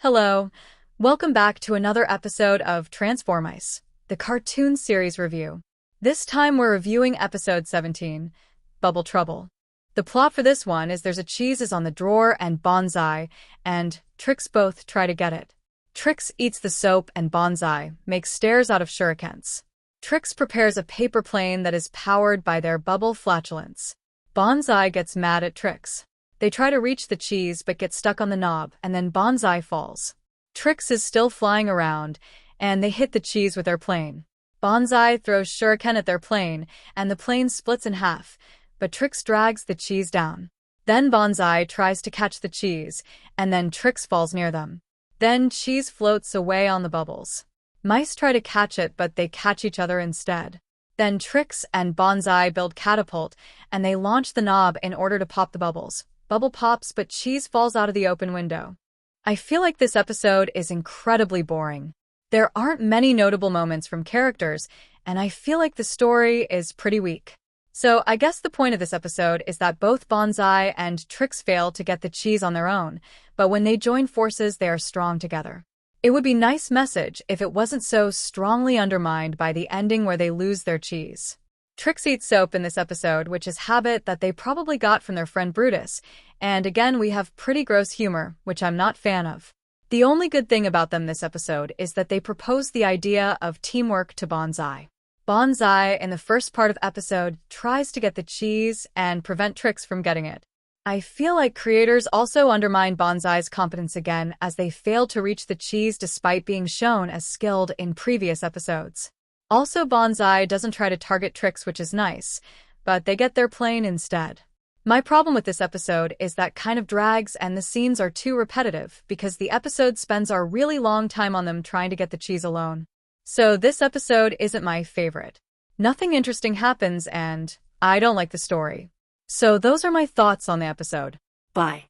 Hello. Welcome back to another episode of Transformice, the cartoon series review. This time we're reviewing episode 17, Bubble Trouble. The plot for this one is there's a cheese is on the drawer and Bonsai and Trix both try to get it. Trix eats the soap and Bonsai makes stairs out of shurikens. Trix prepares a paper plane that is powered by their bubble flatulence. Bonsai gets mad at Trix. They try to reach the cheese but get stuck on the knob, and then Bonsai falls. Trix is still flying around, and they hit the cheese with their plane. Bonsai throws shuriken at their plane, and the plane splits in half, but Trix drags the cheese down. Then Bonsai tries to catch the cheese, and then Trix falls near them. Then cheese floats away on the bubbles. Mice try to catch it, but they catch each other instead. Then Trix and Bonsai build catapult, and they launch the knob in order to pop the bubbles. Bubble pops, but cheese falls out of the open window. I feel like this episode is incredibly boring. There aren't many notable moments from characters, and I feel like the story is pretty weak. So I guess the point of this episode is that both Bonsai and Trix fail to get the cheese on their own, but when they join forces, they are strong together. It would be a nice message if it wasn't so strongly undermined by the ending where they lose their cheese. Trix eats soap in this episode, which is a habit that they probably got from their friend Brutus, and again we have pretty gross humor, which I'm not a fan of. The only good thing about them this episode is that they propose the idea of teamwork to Bonsai. Bonsai, in the first part of episode, tries to get the cheese and prevent Trix from getting it. I feel like creators also undermine Bonsai's competence again as they failed to reach the cheese despite being shown as skilled in previous episodes. Also, Bonsai doesn't try to target Trix, which is nice, but they get their plane instead. My problem with this episode is that kind of drags and the scenes are too repetitive because the episode spends a really long time on them trying to get the cheese alone. So this episode isn't my favorite. Nothing interesting happens and I don't like the story. So those are my thoughts on the episode. Bye.